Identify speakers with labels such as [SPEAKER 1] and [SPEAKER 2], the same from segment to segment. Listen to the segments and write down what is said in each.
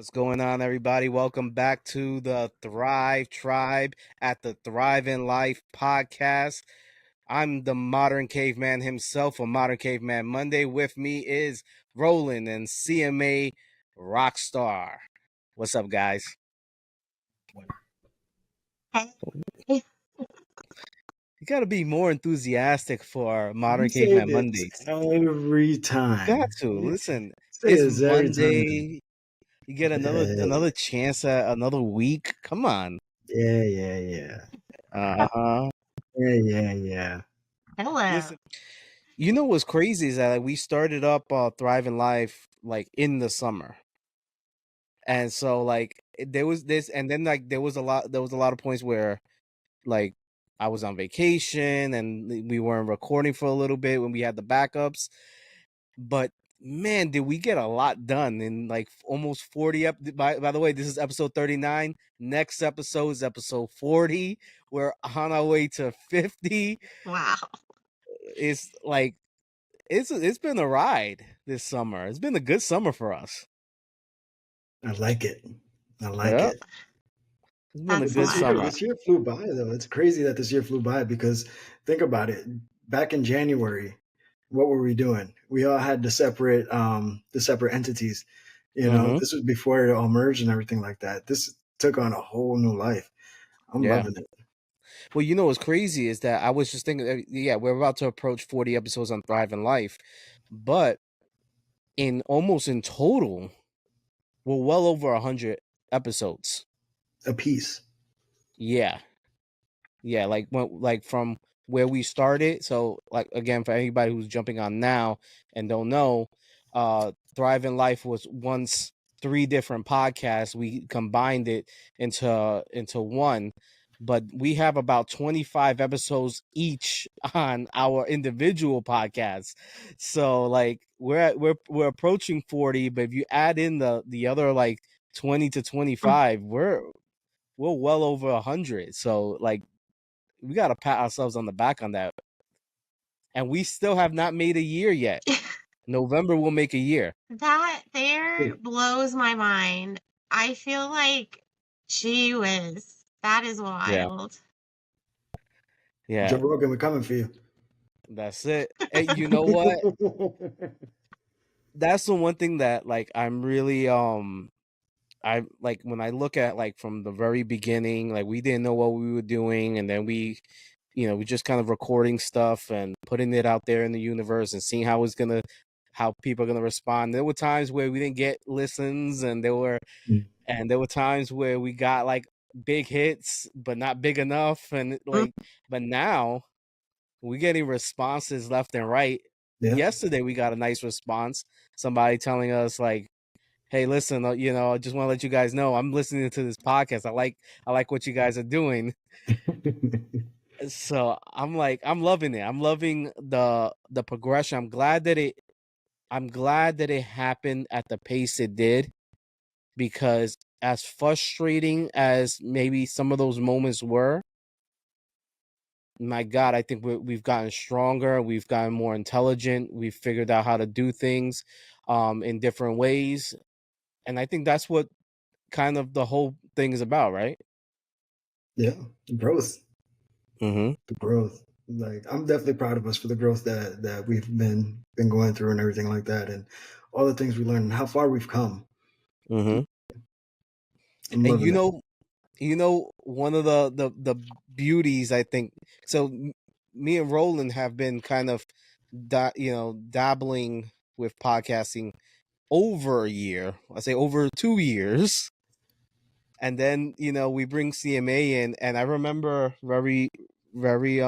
[SPEAKER 1] What's going on, everybody? Welcome back to the Thrive Tribe at the Thrive in Life podcast. I'm the Modern Caveman himself on Modern Caveman Monday. With me is Rollin and CMA Rockstar. What's up, guys?
[SPEAKER 2] Hey.
[SPEAKER 1] You got to be more enthusiastic for Modern
[SPEAKER 3] You say
[SPEAKER 1] Caveman
[SPEAKER 3] this
[SPEAKER 1] Mondays.
[SPEAKER 3] every time.
[SPEAKER 1] Got to. Listen,
[SPEAKER 3] Say
[SPEAKER 1] it's
[SPEAKER 3] this every time.
[SPEAKER 1] Monday. You get another chance at another week. Come on.
[SPEAKER 3] Yeah.
[SPEAKER 1] Uh-huh.
[SPEAKER 3] Yeah.
[SPEAKER 2] Hello.
[SPEAKER 1] Listen, you know what's crazy is that we started up Thrive in Life like in the summer, and so there was this, and then there was a lot of points where like I was on vacation and we weren't recording for a little bit when we had the backups, but man, did we get a lot done in like almost 40 by the way, this is episode 39. Next episode is episode 40. We're on our way to 50.
[SPEAKER 2] Wow.
[SPEAKER 1] It's like it's been a ride this summer. It's been a good summer for us.
[SPEAKER 3] I like it.
[SPEAKER 1] It's been a good summer.
[SPEAKER 3] This year flew by, though. It's crazy that this year flew by because think about it. Back in January, what were we doing? We all had the separate entities. You know, this was before it all merged and everything like that. This took on a whole new life. I'm loving it.
[SPEAKER 1] Well, you know what's crazy is that I was just thinking, we're about to approach 40 episodes on Thrive in Life, but in total, we're well over 100 episodes
[SPEAKER 3] a piece.
[SPEAKER 1] Yeah, like from where we started. So, like again, for anybody who's jumping on now and don't know, Thrive in Life was once 3 different podcasts. We combined it into one. But we have about 25 episodes each on our individual podcasts. So like we're approaching 40, but if you add in the other like 20 to 25, we're well over 100. So like we got to pat ourselves on the back on that. And we still have not made a year yet. November will make a year.
[SPEAKER 2] That there blows my mind. I feel like, gee whiz, that is wild.
[SPEAKER 1] Yeah.
[SPEAKER 3] Joe Rogan, we're coming for you.
[SPEAKER 1] That's it. Hey, you know what? That's the one thing that like I'm really I like when I look at like from the very beginning, like we didn't know what we were doing, and then we just kind of recording stuff and putting it out there in the universe and seeing how people are gonna respond. There were times where we didn't get listens, and there were times where we got like big hits but not big enough, and like but now we're getting responses left and right. Yesterday we got a nice response, somebody telling us like, hey, listen, I just want to let you guys know I'm listening to this podcast. I like what you guys are doing. So I'm loving it. I'm loving the progression. I'm glad that it happened at the pace it did, because as frustrating as maybe some of those moments were, my God, I think we've gotten stronger. We've gotten more intelligent. We've figured out how to do things in different ways. And I think that's what kind of the whole thing is about, right?
[SPEAKER 3] Yeah, growth.
[SPEAKER 1] The
[SPEAKER 3] growth. Like I'm definitely proud of us for the growth that we've been going through and everything like that, and all the things we learned and how far we've come.
[SPEAKER 1] And you know, one of the beauties, I think, so me and Rollin have been kind of dabbling with podcasting over a year. I say over 2 years. And then, we bring CMA in, and I remember very, very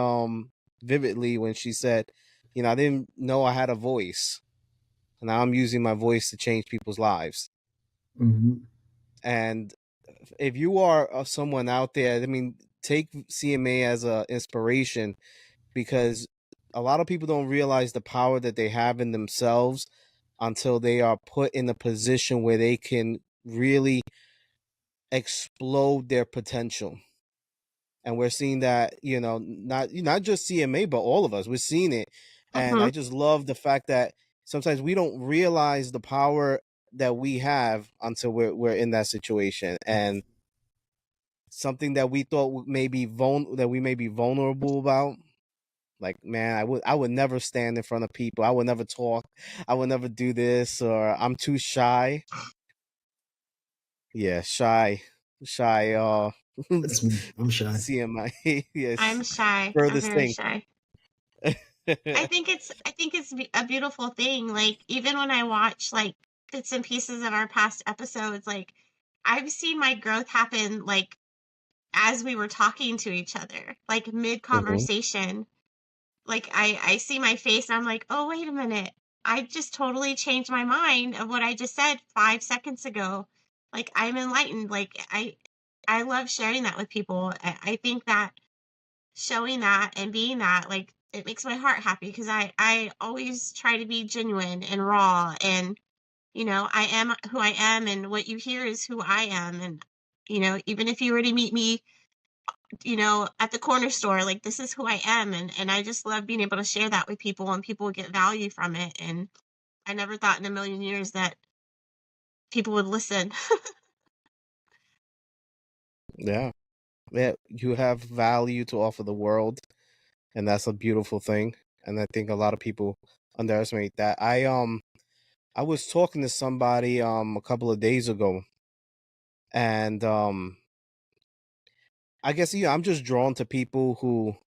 [SPEAKER 1] vividly when she said, I didn't know I had a voice. And now I'm using my voice to change people's lives. And if you are someone out there, I mean, take CMA as an inspiration, because a lot of people don't realize the power that they have in themselves until they are put in a position where they can really explode their potential. And we're seeing that, not just CMA, but all of us, we're seeing it. And I just love the fact that sometimes we don't realize the power that we have until we're in that situation. And something that we thought that we may be vulnerable about. Like, man, I would never stand in front of people. I would never talk. I would never do this, or I'm too shy. Yeah, shy.
[SPEAKER 3] That's me. I'm shy.
[SPEAKER 1] CMI. Yes,
[SPEAKER 2] I'm shy. I'm
[SPEAKER 1] furthest
[SPEAKER 2] very
[SPEAKER 1] thing.
[SPEAKER 2] shy. I think it's a beautiful thing. Like, even when I watch like bits and pieces of our past episodes, like I've seen my growth happen like as we were talking to each other, like mid
[SPEAKER 1] Hmm.
[SPEAKER 2] conversation. Like I see my face and I'm like, "Oh, wait a minute. I just totally changed my mind of what I just said 5 seconds ago." Like, I'm enlightened. Like, I love sharing that with people. I think that showing that and being that, like, it makes my heart happy because I always try to be genuine and raw, and I am who I am, and what you hear is who I am. And even if you were to meet me at the corner store, like, this is who I am. And I just love being able to share that with people, and people get value from it. And I never thought in a million years that people would listen.
[SPEAKER 1] Yeah, yeah. You have value to offer the world, and that's a beautiful thing. And I think a lot of people underestimate that. I was talking to somebody a couple of days ago, and I guess I'm just drawn to people who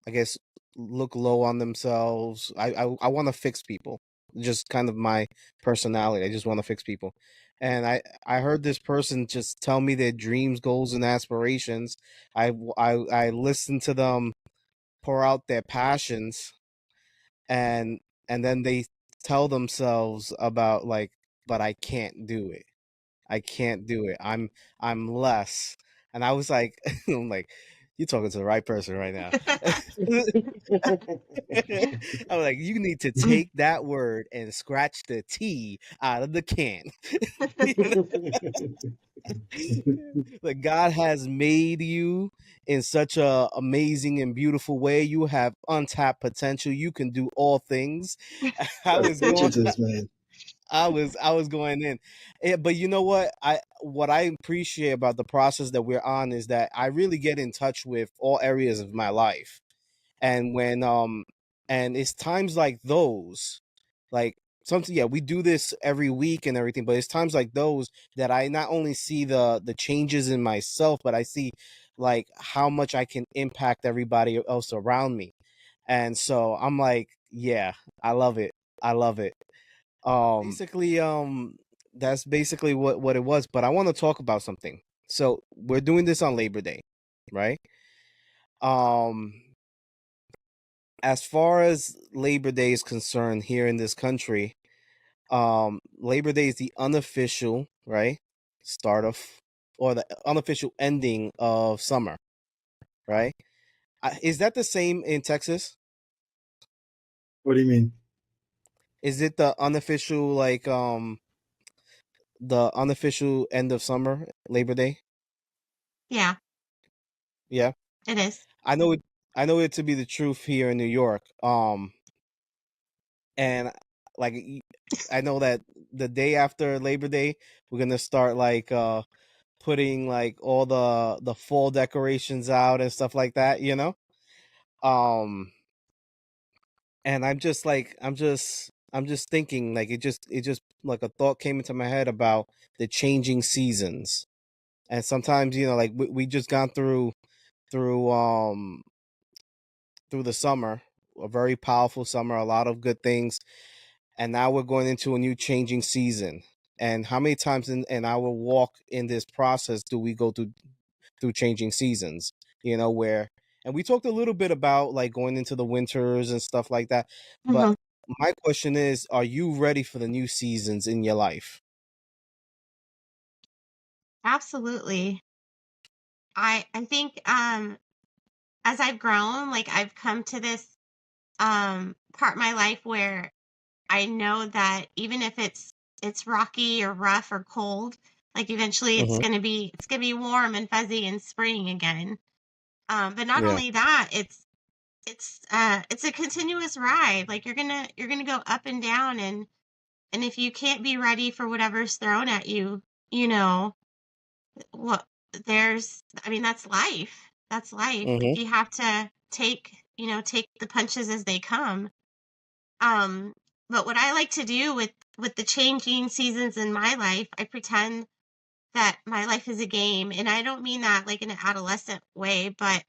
[SPEAKER 1] I guess look low on themselves. I want to fix people. Just kind of my personality. I just want to fix people. And I heard this person just tell me their dreams, goals, and aspirations. I listened to them pour out their passions, and then they tell themselves about, like, but I can't do it. I can't do it. I'm less. And I was like, I'm like, you're talking to the right person right now. I'm like, you need to take that word and scratch the T out of the can. Like, God has made you in such a amazing and beautiful way. You have untapped potential. You can do all things. I
[SPEAKER 3] Gotta
[SPEAKER 1] was
[SPEAKER 3] preach it
[SPEAKER 1] going
[SPEAKER 3] to this man.
[SPEAKER 1] I was going in. But you know what I appreciate about the process that we're on is that I really get in touch with all areas of my life. And when and it's times like those, like, something, yeah, we do this every week and everything, but it's times like those that I not only see the changes in myself, but I see, like, how much I can impact everybody else around me. And so I'm like, yeah, I love it. I love it. Basically, that's basically what it was. But I want to talk about something. So we're doing this on Labor Day, right? Um, as far as Labor Day is concerned here in this country, Labor Day is the unofficial, right, start of, or the unofficial ending of summer, right? Is that the same in Texas?
[SPEAKER 3] What do you mean?
[SPEAKER 1] Is it the unofficial, like, the unofficial end of summer, Labor Day?
[SPEAKER 2] Yeah,
[SPEAKER 1] Yeah.
[SPEAKER 2] it is.
[SPEAKER 1] I know it. I know it to be the truth here in New York. And, like, I know that the day after Labor Day, we're gonna start, like, putting, like, all the fall decorations out and stuff like that. Um, and I'm just like, I'm just thinking, like, it just like a thought came into my head about the changing seasons. And sometimes, like, we just gone through through the summer, a very powerful summer, a lot of good things, and now we're going into a new changing season. And how many times in our walk in this process do we go through changing seasons? Where, and we talked a little bit about, like, going into the winters and stuff like that. But
[SPEAKER 2] Hmm.
[SPEAKER 1] my question is, are you ready for the new seasons in your life?
[SPEAKER 2] Absolutely. I think as I've grown, like, I've come to this part of my life where I know that even if it's rocky or rough or cold, like, eventually it's
[SPEAKER 1] Hmm.
[SPEAKER 2] gonna be warm and fuzzy in spring again. But not
[SPEAKER 1] Yeah.
[SPEAKER 2] only that, it's a continuous ride. Like, you're gonna go up and down. And And if you can't be ready for whatever's thrown at you, you know, what I mean, that's life. That's life. Like,
[SPEAKER 1] Mhm.
[SPEAKER 2] you have to take the punches as they come. Um, but what I like to do with the changing seasons in my life, I pretend that my life is a game, and I don't mean that like in an adolescent way, but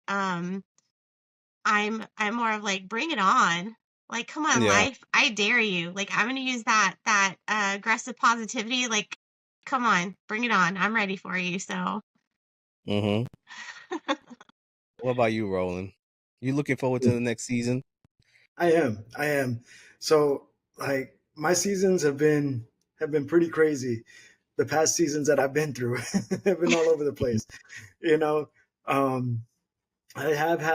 [SPEAKER 2] I'm more of like, bring it on. Like, come on,
[SPEAKER 1] Yeah.
[SPEAKER 2] life, I dare you. Like, I'm gonna use that aggressive positivity. Like, come on, bring it on. I'm ready for you. So
[SPEAKER 1] Mhm. What about you, Roland? You looking forward to the next season?
[SPEAKER 3] I am. I am. So like my seasons have been pretty crazy. The past seasons that I've been through have been all over the place. You know, um, I had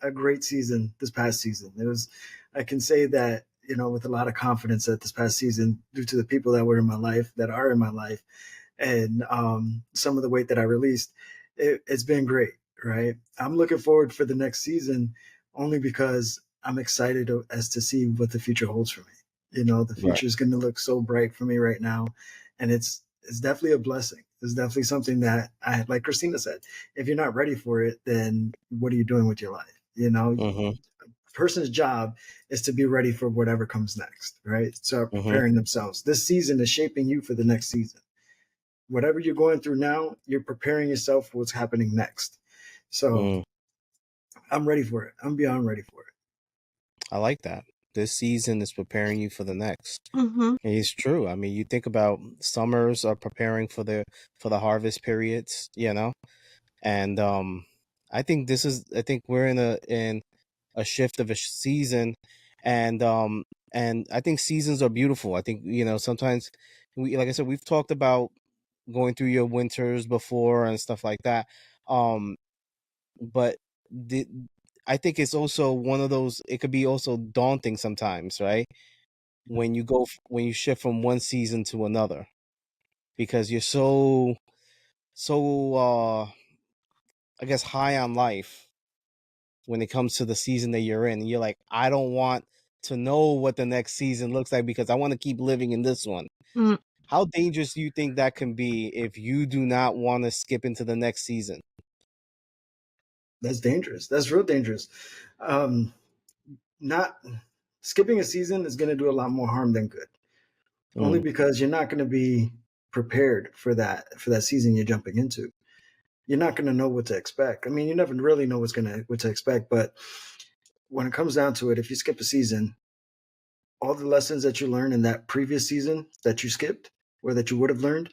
[SPEAKER 3] a great season this past season. It was I can say that with a lot of confidence that this past season, due to the people that were in my life, that are in my life, and some of the weight that I released, it's been great. Right, I'm looking forward for the next season only because I'm excited as to see what the future holds for me. The
[SPEAKER 1] Right.
[SPEAKER 3] future is going to look so bright for me right now, and it's definitely a blessing. It's definitely something that like Christina said, if you're not ready for it, then what are you doing with your life?
[SPEAKER 1] Mhm.
[SPEAKER 3] Person's job is to be ready for whatever comes next, right? So
[SPEAKER 1] Mhm.
[SPEAKER 3] preparing themselves. This season is shaping you for the next season. Whatever you're going through now, you're preparing yourself for what's happening next. So
[SPEAKER 1] Mm.
[SPEAKER 3] I'm ready for it. I'm beyond ready for it.
[SPEAKER 1] I like that. This season is preparing you for the next.
[SPEAKER 2] hmm
[SPEAKER 1] And it's true. I mean, you think about summers are preparing for the harvest periods, and I think we're in a shift of a season, and I think seasons are beautiful. I think sometimes like I said, we've talked about going through your winters before and stuff like that. Um, but the, I think it's also one of those. It could be also daunting sometimes, right? When you shift from one season to another because you're so I guess high on life when it comes to the season that you're in. And you're like, I don't want to know what the next season looks like because I want to keep living in this one.
[SPEAKER 2] mm
[SPEAKER 1] How dangerous do you think that can be if you do not want to skip into the next season?
[SPEAKER 3] That's dangerous. That's real dangerous. Um, not skipping a season is going to do a lot more harm than good. Only
[SPEAKER 1] Mm,
[SPEAKER 3] because you're not going to be prepared for that season you're jumping into. You're not going to know what to expect. I mean, you never really know what to expect, but when it comes down to it, if you skip a season, all the lessons that you learned in that previous season that you skipped or that you would have learned,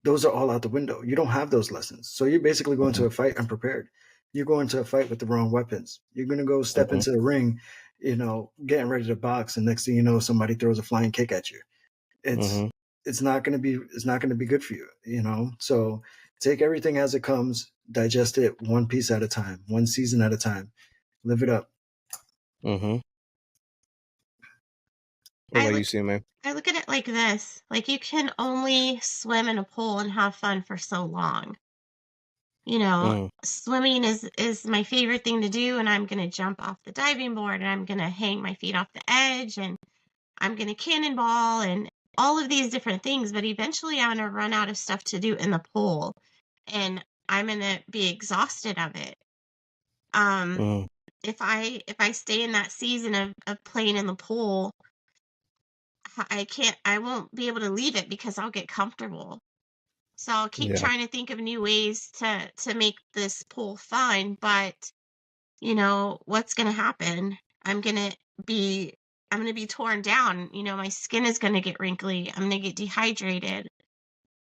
[SPEAKER 3] those are all out the window. You don't have those lessons. So you're basically going
[SPEAKER 1] mhm,
[SPEAKER 3] to a fight unprepared. You're going to a fight with the wrong weapons. You're going to go step
[SPEAKER 1] mhm,
[SPEAKER 3] into the ring, getting ready to box, and next thing you know, somebody throws a flying kick at you. It's
[SPEAKER 1] mhm,
[SPEAKER 3] it's not going to be good for you. So take everything as it comes, digest it one piece at a time, one season at a time. Live it up.
[SPEAKER 1] mhm. What
[SPEAKER 2] I
[SPEAKER 1] about
[SPEAKER 2] look
[SPEAKER 1] you, CMA?
[SPEAKER 2] I look at it like this. Like, you can only swim in a pool and have fun for so long.
[SPEAKER 1] Mm,
[SPEAKER 2] Swimming is my favorite thing to do, and I'm gonna jump off the diving board, and I'm gonna hang my feet off the edge, and I'm gonna cannonball, and all of these different things. But eventually, I'm gonna run out of stuff to do in the pool, and I'm gonna be exhausted of it. Um,
[SPEAKER 1] mm,
[SPEAKER 2] if I stay in that season of playing in the pool, I won't be able to leave it because I'll get comfortable. So I'll keep
[SPEAKER 1] yeah.
[SPEAKER 2] trying to think of new ways to make this pool fun, but what's going to happen? I'm going to be I'm going to be torn down. My skin is going to get wrinkly. I'm going to get dehydrated.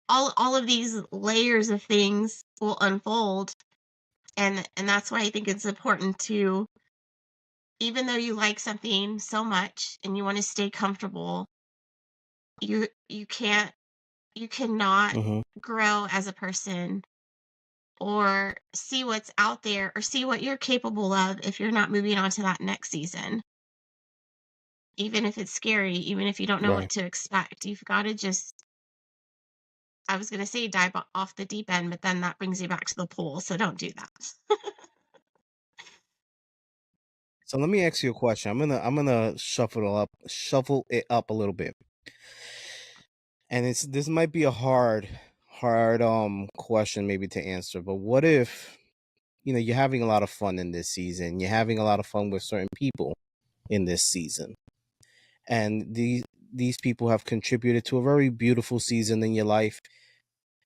[SPEAKER 2] All of these layers of things will unfold, and that's why I think it's important to, even though you like something so much and you want to stay comfortable, you cannot
[SPEAKER 1] Mhm,
[SPEAKER 2] grow as a person or see what's out there or see what you're capable of if you're not moving on to that next season. Even if it's scary, even if you don't know
[SPEAKER 1] right.
[SPEAKER 2] what to expect, you've got to just, I was going to say dive off the deep end, but then that brings you back to the pool. So don't do that.
[SPEAKER 1] So let me ask you a question. I'm gonna shuffle it up a little bit. And this might be a hard question maybe to answer, but what if, you're having a lot of fun in this season. You're having a lot of fun with certain people in this season. And these people have contributed to a very beautiful season in your life.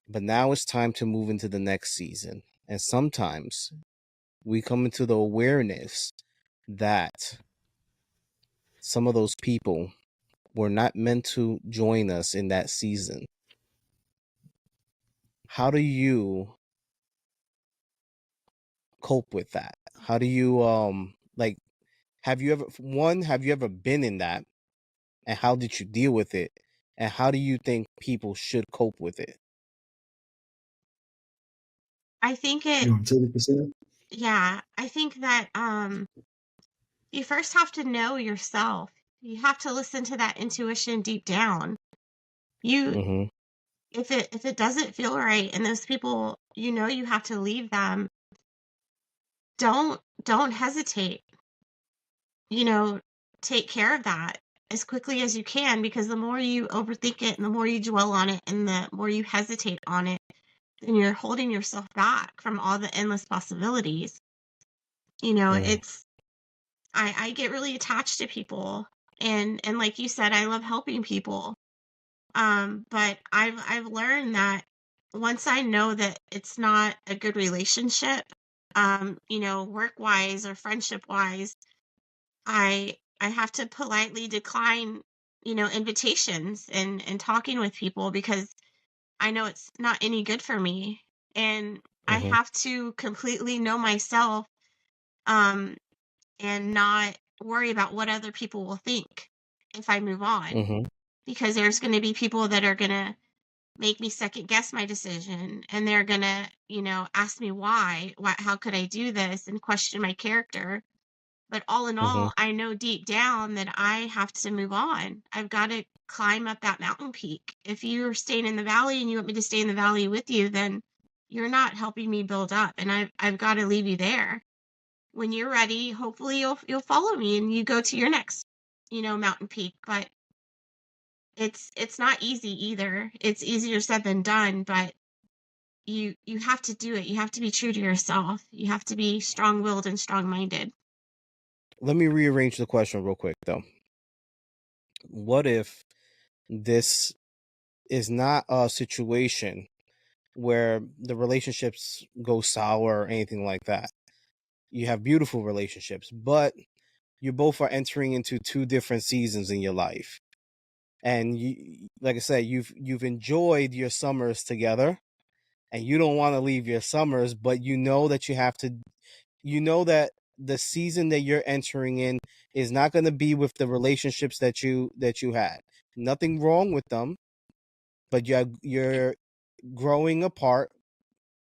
[SPEAKER 1] But now it's time to move into the next season. And sometimes we come into the awareness that some of those people were not meant to join us in that season. How do you cope with that? How do you like have you ever been in that, and how did you deal with it? And how do you think people should cope with it?
[SPEAKER 2] I think
[SPEAKER 3] You want to take it, Priscilla?
[SPEAKER 2] yeah, I think that you first have to know yourself. You have to listen to that intuition deep down. You
[SPEAKER 1] Mhm.
[SPEAKER 2] if it doesn't feel right and those people, you have to leave them, don't hesitate. You know, take care of that as quickly as you can, because the more you overthink it and the more you dwell on it and the more you hesitate on it, then you're holding yourself back from all the endless possibilities.
[SPEAKER 1] Mm.
[SPEAKER 2] It's I get really attached to people, and like you said, I love helping people. But I've learned that once I know that it's not a good relationship, work wise or friendship wise, I have to politely decline, invitations and talking with people, because I know it's not any good for me. And I
[SPEAKER 1] Mhm.
[SPEAKER 2] have to completely know myself, um, and not worry about what other people will think if I move on.
[SPEAKER 1] Mhm.
[SPEAKER 2] Because there's going to be people that are going to make me second guess my decision, and they're going to, ask me why, how could I do this, and question my character. But all in
[SPEAKER 1] Mhm.
[SPEAKER 2] all, I know deep down that I have to move on. I've got to climb up that mountain peak. If you're staying in the valley and you want me to stay in the valley with you, then you're not helping me build up, and I've got to leave you there. When you're ready, hopefully you'll follow me and you go to your next, mountain peak. But it's not easy either. It's easier said than done, but you have to do it. You have to be true to yourself. You have to be strong-willed and strong-minded.
[SPEAKER 1] Let me rearrange the question real quick though. What if this is not a situation where the relationships go sour or anything like that? You have beautiful relationships, but you both are entering into two different seasons in your life. And you, like I said, you've enjoyed your summers together, and you don't want to leave your summers, but you know that you have to, that the season that you're entering in is not going to be with the relationships that you had. Nothing wrong with them, but you're growing apart,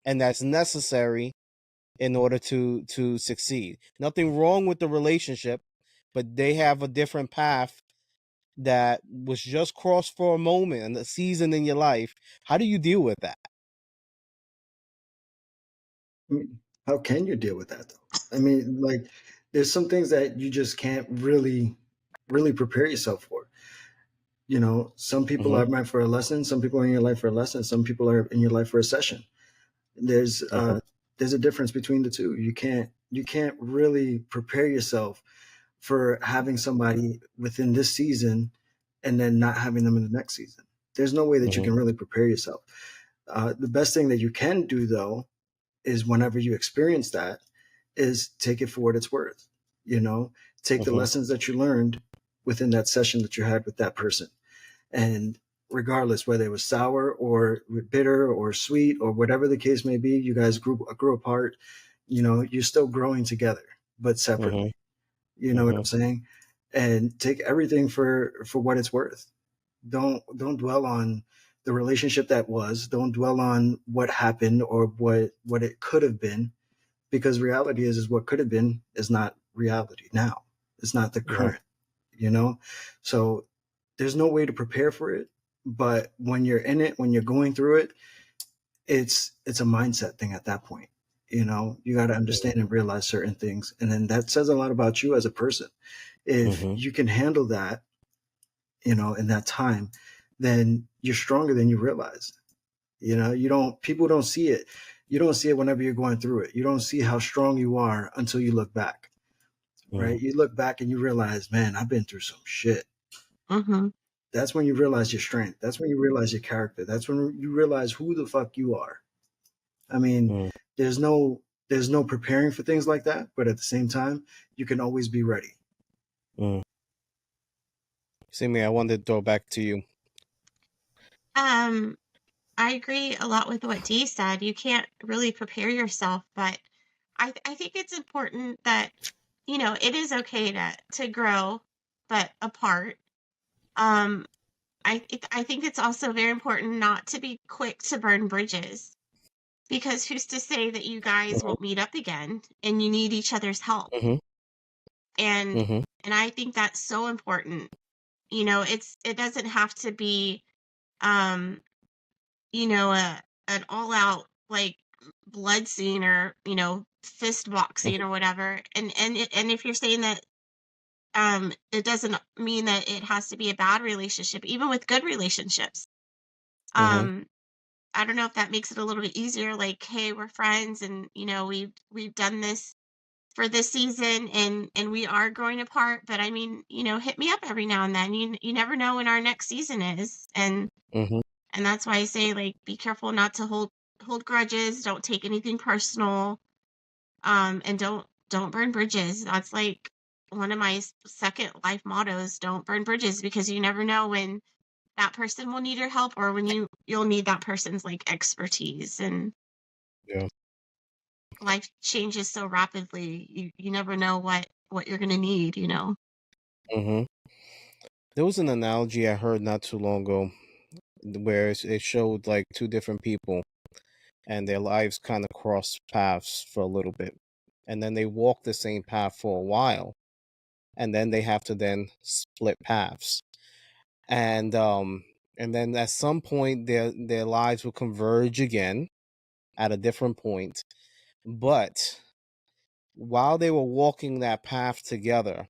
[SPEAKER 1] and that's necessary in order to succeed. Nothing wrong with the relationship, but they have a different path that was just crossed for a moment and a season in your life. How do you deal with that?
[SPEAKER 3] I mean, how can you deal with that though? I mean, like, there's some things that you just can't really prepare yourself for. Some people
[SPEAKER 1] Mm-hmm.
[SPEAKER 3] are meant for a lesson. Some people are in your life for a lesson. Some people are in your life for a session. There's
[SPEAKER 1] Mm-hmm.
[SPEAKER 3] uh, there's a difference between the two. You can't really prepare yourself for having somebody within this season and then not having them in the next season. There's no way that you
[SPEAKER 1] Mm-hmm.
[SPEAKER 3] can really prepare yourself. The best thing that you can do though is whenever you experience that is take it for what it's worth. You know, take the
[SPEAKER 1] Mm-hmm.
[SPEAKER 3] lessons that you learned within that session that you had with that person. And regardless whether it was sour or bitter or sweet or whatever the case may be, you guys grew apart. You're still growing together, but
[SPEAKER 1] Mm-hmm.
[SPEAKER 3] separately. You know what
[SPEAKER 1] Mm-hmm.
[SPEAKER 3] I'm saying? And take everything for what it's worth. Don't dwell on the relationship that was. Don't dwell on what happened or what it could have been, because reality is what could have been is not reality now. It's not the
[SPEAKER 1] Right.
[SPEAKER 3] current. you know so there's no way to prepare for it, but when you're in it, when you're going through it, it's a mindset thing at that point. You got to understand and realize certain things, and then that says a lot about you as a person. If you can handle that, in that time, then you're stronger than you realize. People don't see it. You don't see it whenever you're going through it. You don't see how strong you are until you look back, right? You look back and you realize, man, I've been through some shit.
[SPEAKER 2] Mm-hmm.
[SPEAKER 3] That's when you realize your strength. That's when you realize your character. That's when you realize who the fuck you are. I mean, there's no preparing for things like that, but at the same time, you can always be ready.
[SPEAKER 1] CMA, I wanted to throw back to you.
[SPEAKER 2] I agree a lot with what Dee said. You can't really prepare yourself, but I think it's important that, it is okay to grow, but apart. I think it's also very important not to be quick to burn bridges, because who's to say that you guys won't meet up again and you need each other's help. And I think that's so important. It doesn't have to be an all out like blood scene or fist boxing or whatever. And if you're saying that it doesn't mean that it has to be a bad relationship, even with good relationships. I don't know if that makes it a little bit easier, like, hey, we're friends and we've done this for this season and we are growing apart, but I mean, hit me up every now and then. You never know when our next season is. And that's why I say, like, be careful not to hold grudges, don't take anything personal, and don't burn bridges. That's like one of my second life mottos, don't burn bridges, because you never know when that person will need your help or when you'll need that person's like expertise. And life changes so rapidly, you never know what you're gonna need.
[SPEAKER 1] There was an analogy I heard not too long ago where it showed like two different people and their lives kind of crossed paths for a little bit, and then they walk the same path for a while, and then they have to then split paths, and then at some point their lives will converge again at a different point. But while they were walking that path together,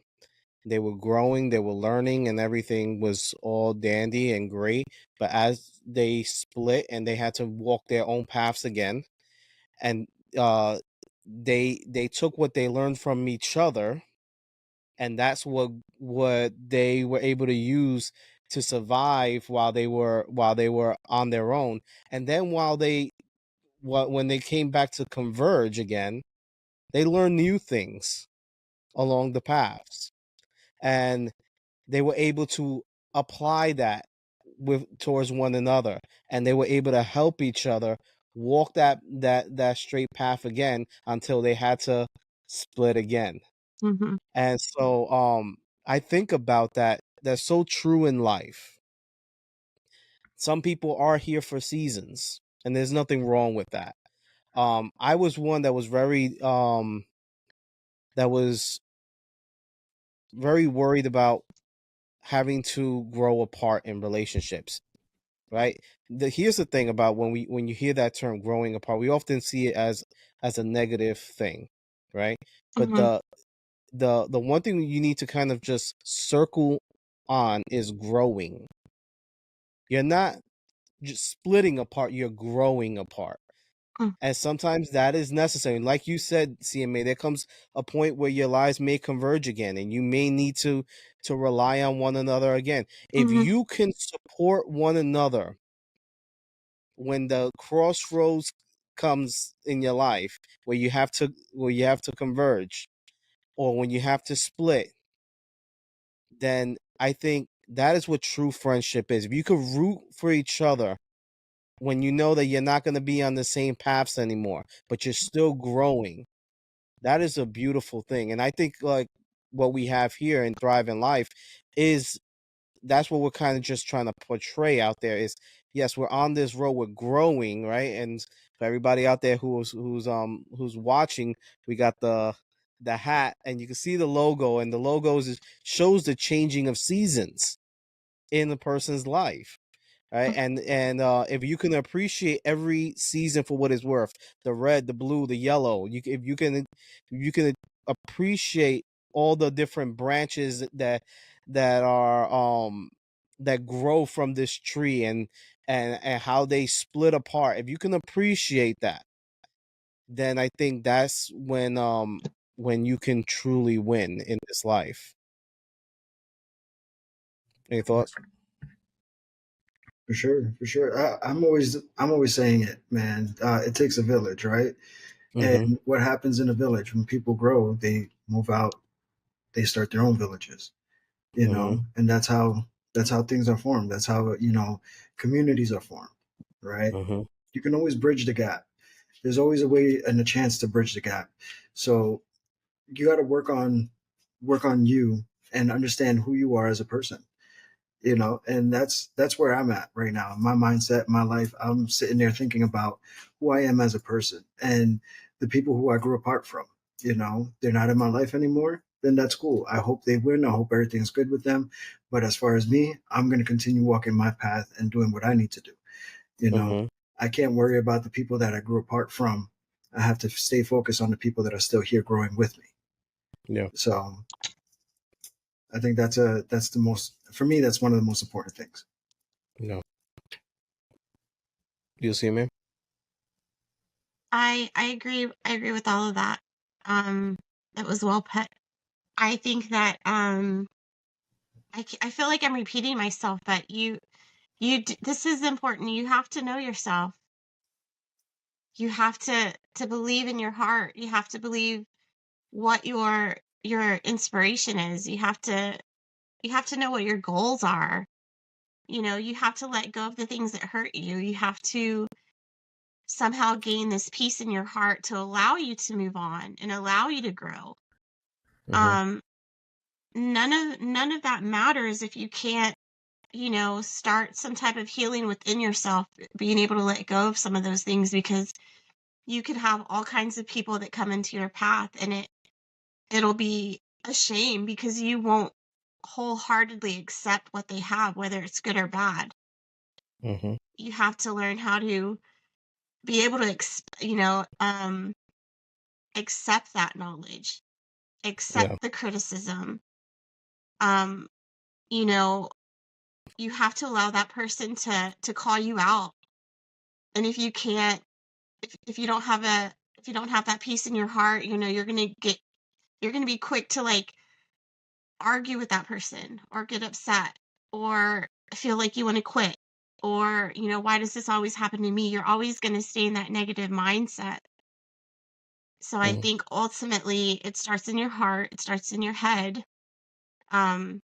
[SPEAKER 1] they were growing, they were learning, and everything was all dandy and great. But as they split and they had to walk their own paths again, and they took what they learned from each other, and that's what they were able to use to survive while they were on their own. And then when they came back to converge again, they learned new things along the paths, and they were able to apply that towards one another, and they were able to help each other walk that straight path again until they had to split again. And so I think about that. That's so true in life. Some people are here for seasons, and there's nothing wrong with that. I was one that was very worried about having to grow apart in relationships, right? Here's the thing about when you hear that term growing apart, we often see it as a negative thing, right? But the one thing you need to kind of just circle on is growing. You're not just splitting apart, you're growing apart. And sometimes that is necessary. Like you said, CMA, there comes a point where your lives may converge again and you may need to rely on one another again. If you can support one another when the crossroads comes in your life where you have to converge, or when you have to split, then I think that is what true friendship is. If you could root for each other when you know that you're not going to be on the same paths anymore, but you're still growing, that is a beautiful thing. And I think like what we have here in Thrive in Life is that's what we're kind of just trying to portray out there is, yes, we're on this road, we're growing, right? And for everybody out there who's watching, we got the hat, and you can see the logo, and the logo shows the changing of seasons in the person's life. right? And if you can appreciate every season for what it's worth, the red, the blue, the yellow, if you can appreciate all the different branches that are that grow from this tree, and how they split apart. If you can appreciate that, then I think that's when you can truly win in this life. Any thoughts?
[SPEAKER 3] For sure, for sure. I'm always saying it, man. It takes a village, right?
[SPEAKER 1] Mm-hmm.
[SPEAKER 3] And what happens in a village when people grow, they move out, they start their own villages,
[SPEAKER 1] Mm-hmm.
[SPEAKER 3] and that's how things are formed. That's how communities are formed, right?
[SPEAKER 1] Mm-hmm.
[SPEAKER 3] You can always bridge the gap. There's always a way and a chance to bridge the gap. So you got to work on you and understand who you are as a person, and that's where I'm at right now. My mindset, my life, I'm sitting there thinking about who I am as a person and the people who I grew apart from. They're not in my life anymore, then that's cool. I hope they win. I hope everything's good with them. But as far as me, I'm going to continue walking my path and doing what I need to do. you know
[SPEAKER 1] Mm-hmm.
[SPEAKER 3] I can't worry about the people that I grew apart from. I have to stay focused on the people that are still here growing with me.
[SPEAKER 1] Yeah.
[SPEAKER 3] So I think that's the most, for me, that's one of the most important things.
[SPEAKER 1] No. You see me?
[SPEAKER 2] I agree. I agree with all of that. That was well put. I think that I feel like I'm repeating myself, but this is important. You have to know yourself. You have to believe in your heart. You have to believe what your inspiration is. You have to know what your goals are. You have to let go of the things that hurt you. You have to somehow gain this peace in your heart to allow you to move on and allow you to grow.
[SPEAKER 1] Mm-hmm.
[SPEAKER 2] Um, none of that matters if you can't, start some type of healing within yourself, being able to let go of some of those things, because you could have all kinds of people that come into your path, and it'll be a shame because you won't wholeheartedly accept what they have, whether it's good or bad.
[SPEAKER 1] Mm-hmm.
[SPEAKER 2] You have to learn how to be able to accept that knowledge, accept
[SPEAKER 1] Yeah.
[SPEAKER 2] the criticism. um you know you have to allow that person to call you out. And if you can't, if you don't have that peace in your heart, you're going to be quick to like argue with that person or get upset or feel like you want to quit, or why does this always happen to me? You're always going to stay in that negative mindset. So I
[SPEAKER 1] Mm-hmm.
[SPEAKER 2] think ultimately it starts in your heart, it starts in your head. um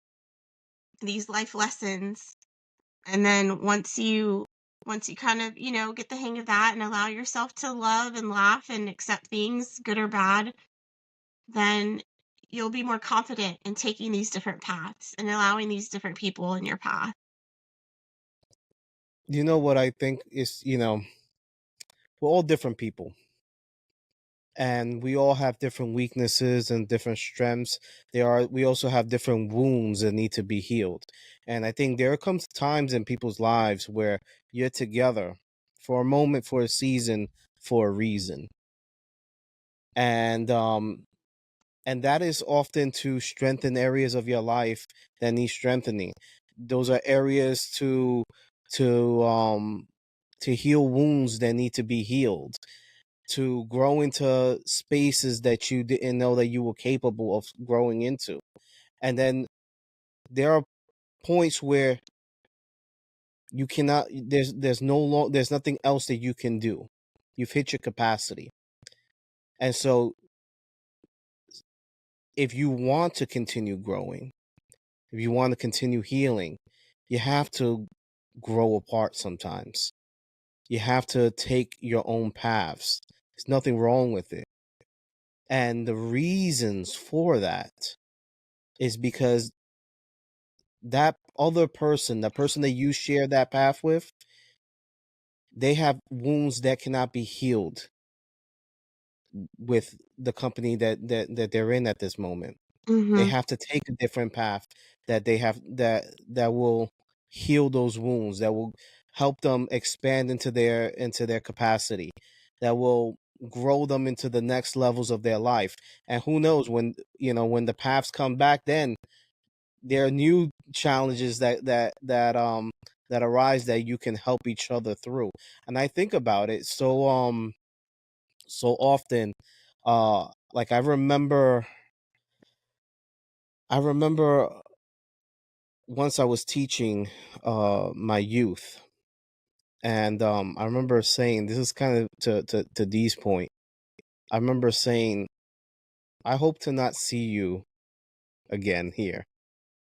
[SPEAKER 2] these life lessons, and then once you kind of get the hang of that and allow yourself to love and laugh and accept things good or bad, then you'll be more confident in taking these different paths and allowing these different people in your path.
[SPEAKER 1] You know what I think is, we're all different people, and we all have different weaknesses and different strengths. We also have different wounds that need to be healed. And I think there comes times in people's lives where you're together for a moment, for a season, for a reason. And that is often to strengthen areas of your life that need strengthening. Those are areas to um to heal wounds that need to be healed, to grow into spaces that you didn't know that you were capable of growing into. And then there are points where you cannot, there's nothing else that you can do. You've hit your capacity. And so if you want to continue growing, if you want to continue healing, you have to grow apart sometimes. You have to take your own paths. There's nothing wrong with it. And the reasons for that is because that other person, the person that you share that path with, they have wounds that cannot be healed with the company that they're in at this moment. They
[SPEAKER 2] Mm-hmm.
[SPEAKER 1] have to take a different path that they have that will heal those wounds, that will help them expand into their capacity, that will grow them into the next levels of their life. And who knows, when when the paths come back, then there are new challenges that arise that you can help each other through. And I think about it so often. Like I remember once I was teaching my youth, and I remember saying, this is kind of to Dee's point. I remember saying, I hope to not see you again here.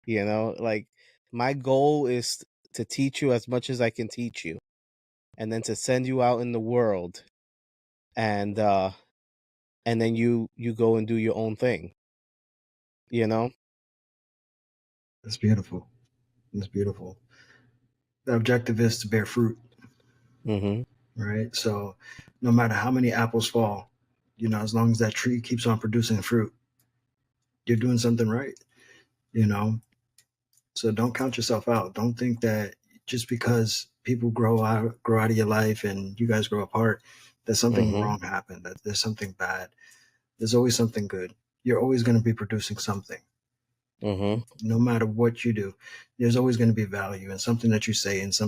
[SPEAKER 1] Like, my goal is to teach you as much as I can teach you, and then to send you out in the world, and then you go and do your own thing.
[SPEAKER 3] That's beautiful. That's beautiful. The objective is to bear fruit,
[SPEAKER 1] Mhm.
[SPEAKER 3] right? So no matter how many apples fall, as long as that tree keeps on producing fruit, you're doing something right, you know? So don't count yourself out. Don't think that just because people grow out of your life and you guys grow apart, that something
[SPEAKER 1] Mhm.
[SPEAKER 3] wrong happened, that there's something bad. There's always something good. You're always going to be producing something.
[SPEAKER 1] Mhm.
[SPEAKER 3] No matter what you do, there's always going to be value in something that you say and something